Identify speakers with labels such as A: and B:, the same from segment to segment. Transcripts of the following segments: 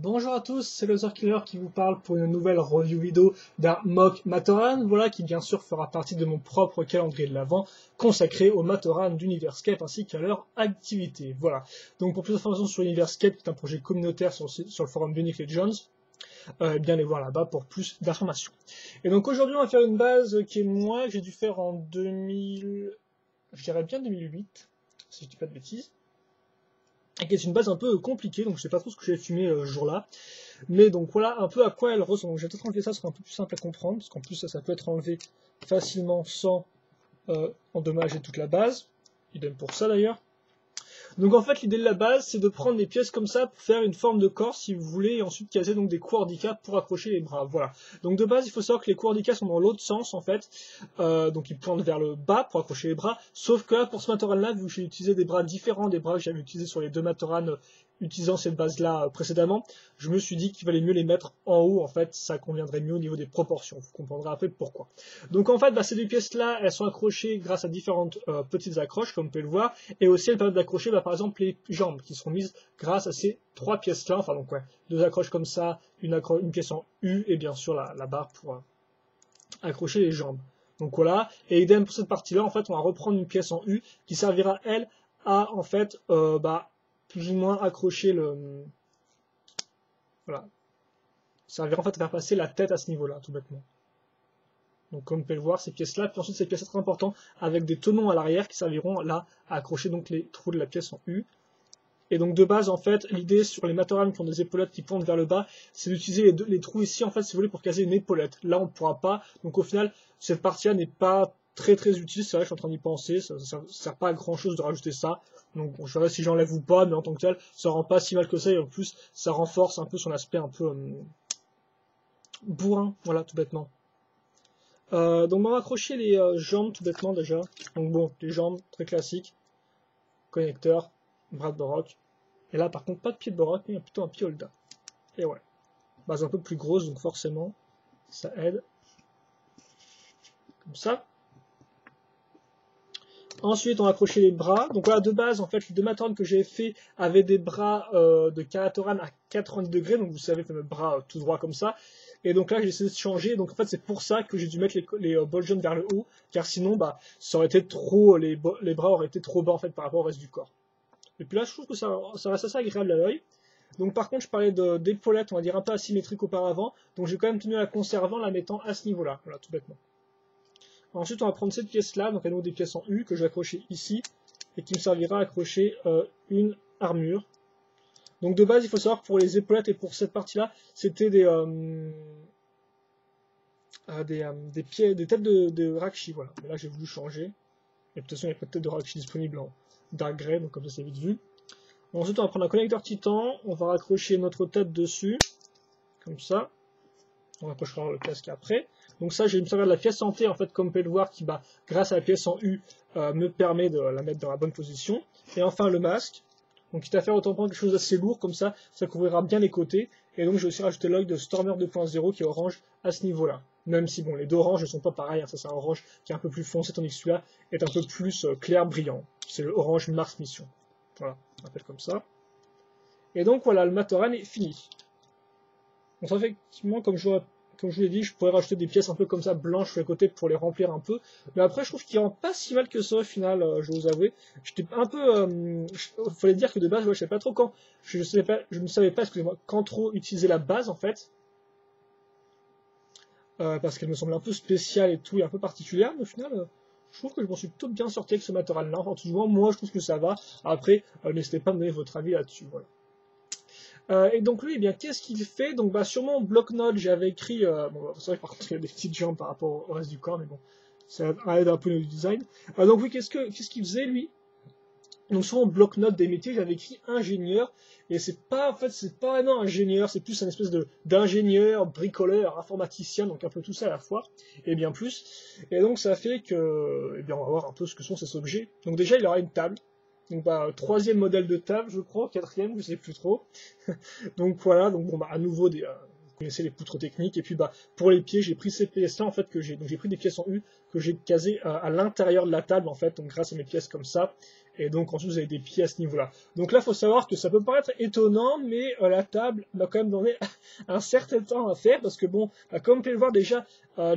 A: Bonjour à tous, c'est le Killer qui vous parle pour une nouvelle review vidéo d'un mock Matoran, voilà, qui bien sûr fera partie de mon propre calendrier de l'Avent consacré aux Matoran d'Universcape ainsi qu'à leur activité. Voilà. Donc pour plus d'informations sur Universcape, qui est un projet communautaire sur le forum d'Unique Legends, bien les voir là-bas pour plus d'informations. Et donc aujourd'hui on va faire une base qui est moi, que j'ai dû faire en 2000, je dirais bien 2008, si je dis pas de bêtises. Et qui est une base un peu compliquée, donc je sais pas trop ce que j'ai fumé ce jour-là. Mais donc voilà un peu à quoi elle ressemble. Donc je vais peut-être enlever ça, ce sera un peu plus simple à comprendre, parce qu'en plus ça peut être enlevé facilement sans endommager toute la base. Idem pour ça d'ailleurs. Donc en fait l'idée de la base c'est de prendre des pièces comme ça pour faire une forme de corps si vous voulez, et ensuite caser donc des coups handicap pour accrocher les bras. Voilà. Donc de base il faut savoir que les coups handicap sont dans l'autre sens en fait. Donc ils pointent vers le bas pour accrocher les bras. Sauf que là pour ce Matoran là, vu que j'ai utilisé des bras différents des bras que j'avais utilisés sur les deux Matoran utilisant cette base là précédemment, je me suis dit qu'il valait mieux les mettre en haut, en fait ça conviendrait mieux au niveau des proportions, vous comprendrez après pourquoi. Donc en fait ces deux pièces là elles sont accrochées grâce à différentes petites accroches comme vous pouvez le voir, et aussi elles permettent d'accrocher par exemple les jambes qui seront mises grâce à ces trois pièces là, enfin donc ouais, deux accroches comme ça, une pièce en U et bien sûr la barre pour accrocher les jambes. Donc voilà, et idem pour cette partie là, en fait on va reprendre une pièce en U qui servira elle à en fait plus ou moins accrocher le... Voilà. Ça servira en fait à faire passer la tête à ce niveau-là, tout bêtement. Donc comme vous pouvez le voir, ces pièces-là, puis ensuite ces pièces très importantes avec des tenons à l'arrière qui serviront là à accrocher donc les trous de la pièce en U. Et donc de base, en fait, l'idée sur les Matoran qui ont des épaulettes qui pointent vers le bas, c'est d'utiliser les trous ici, en fait, si vous voulez, pour caser une épaulette. Là, on ne pourra pas. Donc au final, cette partie-là n'est pas très très utile. C'est vrai, je suis en train d'y penser. Ça ne sert pas à grand chose de rajouter ça. Donc je verrai si j'enlève ou pas, mais en tant que tel, ça rend pas si mal que ça. Et en plus, ça renforce un peu son aspect un peu bourrin, voilà, tout bêtement. Donc on va accrocher les jambes tout bêtement déjà. Donc bon, les jambes, très classiques. Connecteur, bras de Borok. Et là, par contre, pas de pied de Borok, mais plutôt un pied Holda. Et ouais. Base un peu plus grosse, donc forcément, ça aide. Comme ça. Ensuite, on va accrocher les bras. Donc voilà, de base, en fait, les deux Matoran que j'ai fait avaient des bras de Karatoran à 90 degrés. Donc vous savez, le bras tout droit comme ça. Et donc là, j'ai essayé de changer. Donc en fait, c'est pour ça que j'ai dû mettre les ball jump vers le haut. Car sinon, ça aurait été trop, les bras auraient été trop bas en fait par rapport au reste du corps. Et puis là, je trouve que ça reste assez agréable à l'œil. Donc par contre, je parlais d'épaulettes, on va dire un peu asymétriques auparavant. Donc j'ai quand même tenu à la conserver en la mettant à ce niveau-là. Voilà, tout bêtement. Ensuite, on va prendre cette pièce-là, donc à nouveau des pièces en U, que je vais accrocher ici, et qui me servira à accrocher une armure. Donc de base, il faut savoir que pour les épaulettes et pour cette partie-là, c'était des têtes de Rakshi, voilà. Mais là, j'ai voulu changer. Et de toute façon, il n'y a pas de tête de Rakshi disponible en dark grey, donc comme ça, c'est vite vu. Ensuite, on va prendre un connecteur titan, on va raccrocher notre tête dessus, comme ça. On accrochera le casque après. Donc ça, je vais me servir de la pièce santé, en fait, comme vous pouvez le voir, qui, grâce à la pièce en U, me permet de la mettre dans la bonne position. Et enfin, le masque. Donc, quitte à faire autant prendre quelque chose d'assez lourd, comme ça couvrira bien les côtés. Et donc, je vais aussi rajouter l'œil de Stormer 2.0 qui est orange à ce niveau-là. Même si, bon, les deux oranges ne sont pas pareils, hein, ça c'est un orange qui est un peu plus foncé, tandis que celui-là est un peu plus clair, brillant. C'est le orange Mars Mission. Voilà, on appelle comme ça. Et donc, voilà, le Matoran est fini. Donc, effectivement, comme je vous l'ai dit, je pourrais rajouter des pièces un peu comme ça, blanches sur les côtés pour les remplir un peu. Mais après, je trouve qu'il rend pas si mal que ça au final, je vais vous avouer. J'étais un peu... fallait dire que de base, je savais pas trop quand... Je ne savais pas, excusez-moi, quand trop utiliser la base, en fait. Parce qu'elle me semble un peu spéciale et tout, et un peu particulière. Mais au final, je trouve que je m'en suis plutôt bien sorti avec ce Matoran-là. Enfin, tout du moins, moi, je trouve que ça va. Après, n'hésitez pas à me donner votre avis là-dessus, voilà. Et donc lui, eh bien, qu'est-ce qu'il fait? Donc sur mon bloc-notes, j'avais écrit... bon, c'est vrai que par contre, il y a des petites jambes par rapport au reste du corps, mais bon, ça aide un peu le design. Donc oui, qu'est-ce qu'il faisait, lui? Donc sur mon bloc-notes des métiers, j'avais écrit ingénieur, et c'est pas, en fait, c'est pas non ingénieur, c'est plus un espèce d'ingénieur, bricoleur, informaticien, donc un peu tout ça à la fois, et bien plus. Et donc ça fait que, eh bien, on va voir un peu ce que sont ces objets. Donc déjà, il aura une table. Donc troisième modèle de table, je crois, quatrième, je sais plus trop. Donc voilà, donc bon à nouveau vous connaissez les poutres techniques, et puis pour les pieds, j'ai pris ces pièces là en fait j'ai pris des pièces en U que j'ai casées à l'intérieur de la table en fait, donc grâce à mes pièces comme ça, et donc ensuite vous avez des pieds à ce niveau-là. Donc là, il faut savoir que ça peut paraître étonnant, mais la table m'a quand même donné un certain temps à faire, parce que bon, comme vous pouvez le voir déjà,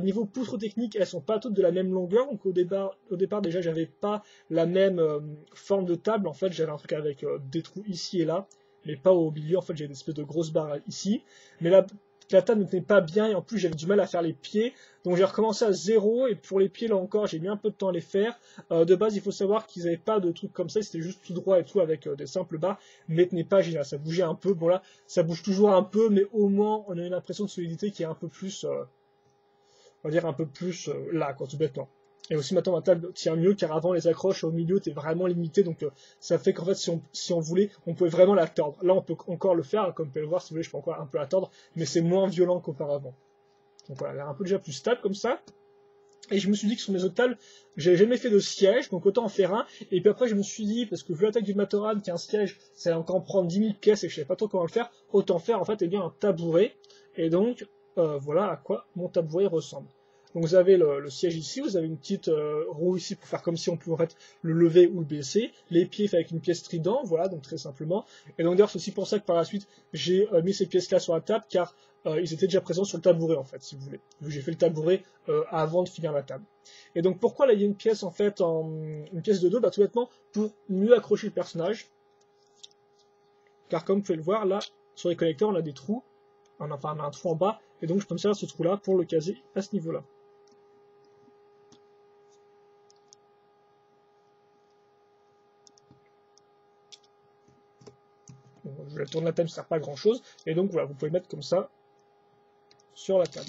A: niveau poutre technique, elles sont pas toutes de la même longueur, donc au départ déjà, j'avais pas la même forme de table, en fait, j'avais un truc avec des trous ici et là, mais pas au milieu, en fait, j'ai une espèce de grosse barre ici, mais là, la table ne tenait pas bien, et en plus, j'avais du mal à faire les pieds, donc j'ai recommencé à zéro, et pour les pieds, là encore, j'ai mis un peu de temps à les faire. De base, il faut savoir qu'ils n'avaient pas de trucs comme ça, c'était juste tout droit et tout, avec des simples barres, mais ce n'est pas génial, ça bougeait un peu, bon là, ça bouge toujours un peu, mais au moins, on a une impression de solidité qui est un peu plus, on va dire un peu plus là, quoi, tout bêtement. Et aussi maintenant ma table tient mieux car avant les accroches au milieu étaient vraiment limitées, donc ça fait qu'en fait si on voulait, on pouvait vraiment la tordre. Là on peut encore le faire, comme vous pouvez le voir, si vous voulez je peux encore un peu la tordre, mais c'est moins violent qu'auparavant. Donc voilà, elle est un peu déjà plus stable comme ça. Et je me suis dit que sur mes autres tables, j'avais jamais fait de siège, donc autant en faire un. Et puis après je me suis dit, parce que vu la taille du Matoran, qui est un siège, ça va encore en prendre 10 000 pièces et que je savais pas trop comment le faire, autant faire en fait bien un tabouret. Et donc voilà à quoi mon tabouret ressemble. Donc vous avez le siège ici, vous avez une petite roue ici pour faire comme si on pouvait en fait le lever ou le baisser, les pieds faits avec une pièce trident, voilà, donc très simplement. Et donc d'ailleurs c'est aussi pour ça que par la suite j'ai mis ces pièces-là sur la table, car ils étaient déjà présents sur le tabouret en fait, si vous voulez. Vu que j'ai fait le tabouret avant de finir la table. Et donc pourquoi là il y a une pièce en fait, une pièce de dos, bah tout bêtement pour mieux accrocher le personnage. Car comme vous pouvez le voir là, sur les connecteurs on a des trous, enfin on a un trou en bas, et donc je peux me servir de ce trou là pour le caser à ce niveau là. Je tourne la table, ça ne sert pas à grand chose, et donc voilà, vous pouvez mettre comme ça sur la table.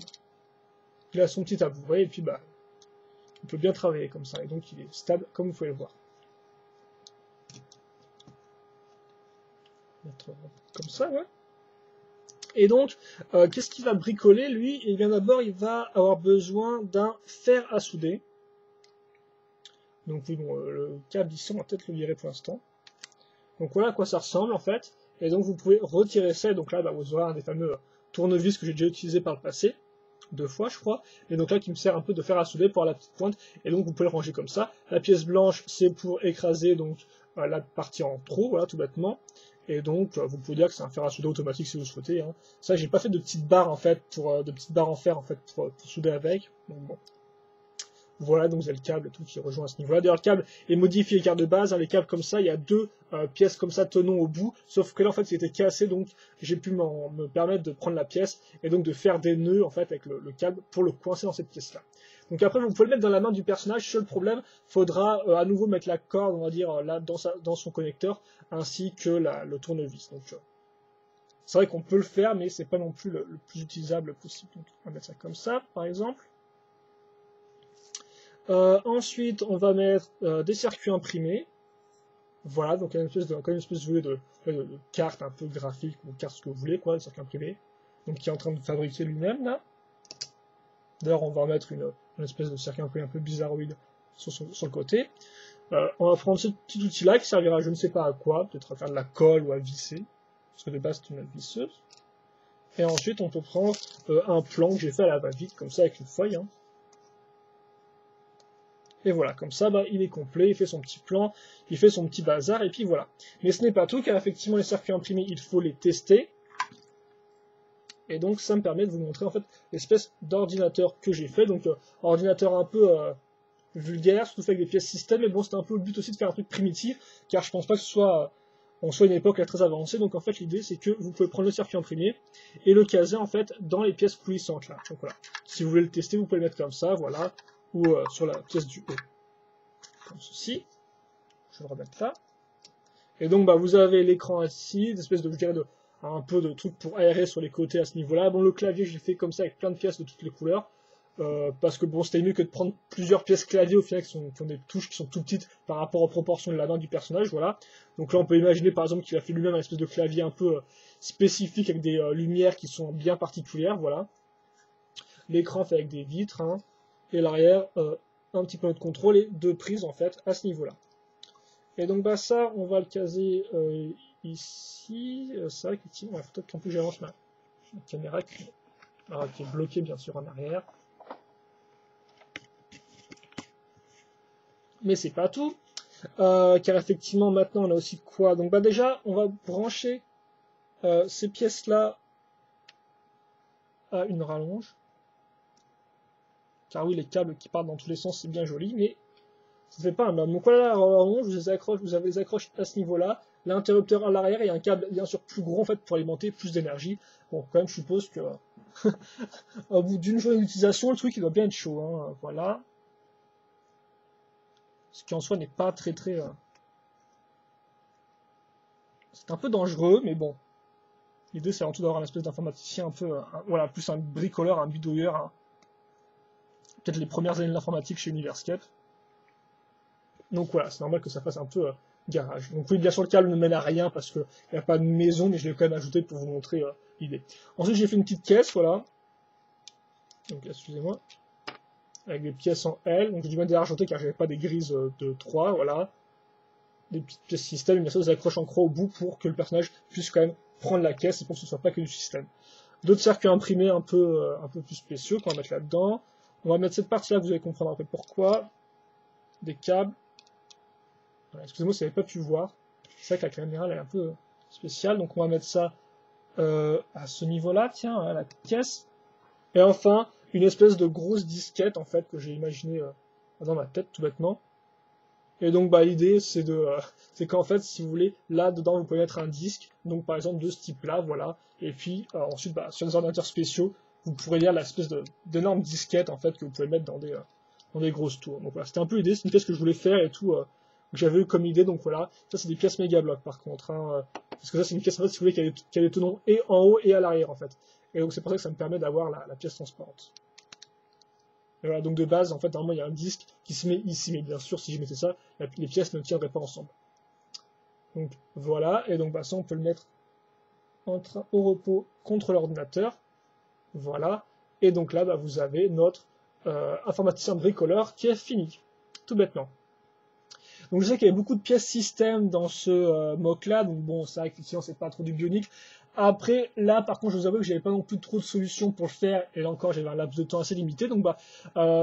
A: Il a son petit tabouret, et puis bah, on peut bien travailler comme ça, et donc il est stable, comme vous pouvez le voir. Mettre comme ça, ouais. Et donc, qu'est-ce qu'il va bricoler, lui? Eh bien d'abord, il va avoir besoin d'un fer à souder. Donc oui, bon, le câble ici, on va peut-être le virer pour l'instant. Donc voilà à quoi ça ressemble, en fait. Et donc vous pouvez retirer ça, et donc là, bah, vous aurez un des fameux tournevis que j'ai déjà utilisé par le passé. 2 fois je crois, et donc là qui me sert un peu de fer à souder pour la petite pointe, et donc vous pouvez le ranger comme ça. La pièce blanche c'est pour écraser donc la partie en trop, voilà tout bêtement, et donc vous pouvez dire que c'est un fer à souder automatique si vous le souhaitez. Hein. Ça j'ai pas fait de petites barres en fait, de petites barres en fer en fait pour souder avec, donc bon. Voilà, donc vous avez le câble et tout qui rejoint à ce niveau-là. D'ailleurs, le câble est modifié car de base, hein, les câbles comme ça, il y a 2 pièces comme ça tenons au bout, sauf que là en fait c'était cassé, donc j'ai pu me permettre de prendre la pièce et donc de faire des nœuds en fait avec le câble pour le coincer dans cette pièce-là. Donc après vous pouvez le mettre dans la main du personnage, seul problème, faudra à nouveau mettre la corde, on va dire, là dans son connecteur, ainsi que le tournevis. Donc c'est vrai qu'on peut le faire, mais c'est pas non plus le plus utilisable possible. Donc on va mettre ça comme ça, par exemple. Ensuite, on va mettre des circuits imprimés. Voilà, donc une espèce de carte un peu graphique, ou carte ce que vous voulez, quoi, le circuit imprimé. Donc qui est en train de fabriquer lui-même, là. D'ailleurs, on va mettre une espèce de circuit imprimé un peu bizarroïde sur le côté. On va prendre ce petit outil-là qui servira je ne sais pas à quoi, peut-être à faire de la colle ou à visser, parce que de base c'est une visseuse. Et ensuite, on peut prendre un plan que j'ai fait à la va-vite, comme ça, avec une feuille, hein. Et voilà, comme ça, bah, il est complet, il fait son petit plan, il fait son petit bazar, et puis voilà. Mais ce n'est pas tout, car effectivement, les circuits imprimés, il faut les tester. Et donc, ça me permet de vous montrer, en fait, l'espèce d'ordinateur que j'ai fait. Donc, ordinateur un peu vulgaire, surtout fait avec des pièces système, mais bon, c'était un peu le but aussi de faire un truc primitif, car je pense pas que ce soit, on soit une époque là, très avancée. Donc, en fait, l'idée, c'est que vous pouvez prendre le circuit imprimé et le caser, en fait, dans les pièces coulissantes, là. Donc, voilà. Si vous voulez le tester, vous pouvez le mettre comme ça, voilà. Ou sur la pièce du haut, comme ceci. Je vais le remettre là. Et donc bah, vous avez l'écran ici, une espèce de, je dirais, un peu de truc pour aérer sur les côtés à ce niveau-là. Bon, le clavier, je l'ai fait comme ça avec plein de pièces de toutes les couleurs, parce que bon, c'était mieux que de prendre plusieurs pièces clavier au final qui ont des touches qui sont tout petites par rapport aux proportions de la main du personnage, voilà. Donc là, on peut imaginer par exemple qu'il a fait lui-même un espèce de clavier un peu spécifique avec des lumières qui sont bien particulières, voilà. L'écran fait avec des vitres, hein. Et l'arrière, un petit peu de contrôle et 2 prises en fait à ce niveau-là. Et donc bah ça, on va le caser ici. C'est vrai qu'effectivement, il faut peut-être qu'en plus j'avance ma caméra qui est bloquée bien sûr en arrière. Mais c'est pas tout. car effectivement maintenant on a aussi quoi? Donc bah déjà on va brancher ces pièces-là à une rallonge. Car oui, les câbles qui partent dans tous les sens, c'est bien joli, mais ça fait pas un homme. Donc voilà la rallonge, vous avez les accroches à ce niveau-là, l'interrupteur à l'arrière et un câble bien sûr plus gros en fait pour alimenter plus d'énergie. Bon, quand même, je suppose que au bout d'une journée d'utilisation, le truc il doit bien être chaud. Hein. Voilà. Ce qui en soi n'est pas très très. C'est un peu dangereux, mais bon. L'idée c'est avant tout d'avoir un espèce d'informaticien un peu, voilà, plus un bricoleur, un bidouilleur. Hein. Peut-être les premières années de l'informatique chez Universcape. Donc voilà, c'est normal que ça fasse un peu garage. Donc oui, bien sûr, le câble ne mène à rien parce qu'il n'y a pas de maison, mais je l'ai quand même ajouté pour vous montrer l'idée. Ensuite, j'ai fait une petite caisse, voilà. Donc excusez-moi. Avec des pièces en L. Donc j'ai dû mettre des argentés car j'avais pas des grises de 3, voilà. Des petites pièces système, et bien sûr, des accroches en croix au bout pour que le personnage puisse quand même prendre la caisse et pour que ce soit pas que du système. D'autres circuits imprimés un peu plus spéciaux qu'on va mettre là-dedans. On va mettre cette partie-là, vous allez comprendre un peu pourquoi. Des câbles. Voilà, excusez-moi si vous n'avez pas pu voir. C'est vrai que la caméra elle est un peu spéciale, donc on va mettre ça à ce niveau-là, tiens, à la caisse. Et enfin, une espèce de grosse disquette en fait que j'ai imaginé dans ma tête tout bêtement. Et donc bah l'idée c'est qu'en fait si vous voulez là dedans vous pouvez mettre un disque, donc par exemple de ce type-là, voilà. Et puis ensuite bah, sur des ordinateurs spéciaux vous pourrez lire l'espèce d'énorme disquette en fait que vous pouvez mettre dans des grosses tours. Donc voilà, c'était un peu l'idée, c'est une pièce que je voulais faire et tout. Que j'avais eu comme idée, donc voilà, ça c'est des pièces méga blocs par contre, hein, parce que ça c'est une pièce en fait, si vous voulez, qui a des tenons et en haut et à l'arrière en fait, et donc c'est pour ça que ça me permet d'avoir la pièce transparente. Et voilà, donc de base, en fait, normalement il y a un disque qui se met ici, mais bien sûr si je mettais ça, les pièces ne tiendraient pas ensemble. Donc voilà, et donc bah, ça on peut le mettre au repos contre l'ordinateur, voilà, et donc là bah, vous avez notre informaticien bricoleur qui est fini, tout bêtement. Donc je sais qu'il y avait beaucoup de pièces système dans ce mock-là, donc bon, c'est vrai qu'effectivement c'est pas trop du bionique. Après, là par contre je vous avoue que j'avais pas non plus trop de solutions pour le faire, et là encore j'avais un laps de temps assez limité, donc bah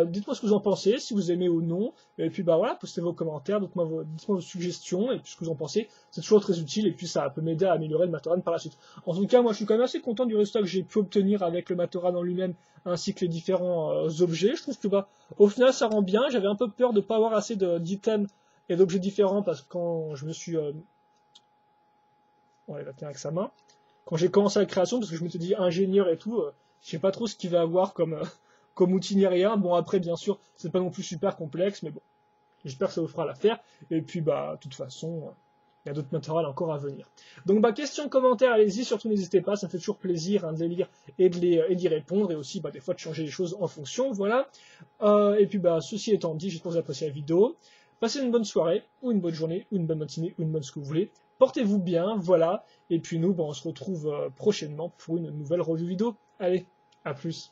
A: dites-moi ce que vous en pensez, si vous aimez ou non, et puis bah voilà, postez vos commentaires, dites-moi vos suggestions, et puis ce que vous en pensez, c'est toujours très utile, et puis ça peut m'aider à améliorer le Matoran par la suite. En tout cas, moi je suis quand même assez content du résultat que j'ai pu obtenir avec le Matoran en lui-même, ainsi que les différents objets. Je trouve que bah au final ça rend bien, j'avais un peu peur de pas avoir assez d'items et d'objets différents parce que quand je me suis il va tenir avec sa main, quand j'ai commencé la création, parce que je me suis dit ingénieur et tout, je sais pas trop ce qu'il va avoir comme outil ni rien. Bon après bien sûr c'est pas non plus super complexe, mais bon, j'espère que ça vous fera l'affaire. Et puis bah de toute façon il y a d'autres matériels encore à venir. Donc bah questions, commentaires, allez-y, surtout n'hésitez pas, ça me fait toujours plaisir hein, de les lire et d'y répondre, et aussi bah, des fois de changer les choses en fonction, voilà. Et puis bah ceci étant dit, j'espère que vous appréciez la vidéo. Passez une bonne soirée, ou une bonne journée, ou une bonne matinée, ou une bonne ce que vous voulez. Portez-vous bien, voilà. Et puis nous, bah, on se retrouve prochainement pour une nouvelle review vidéo. Allez, à plus.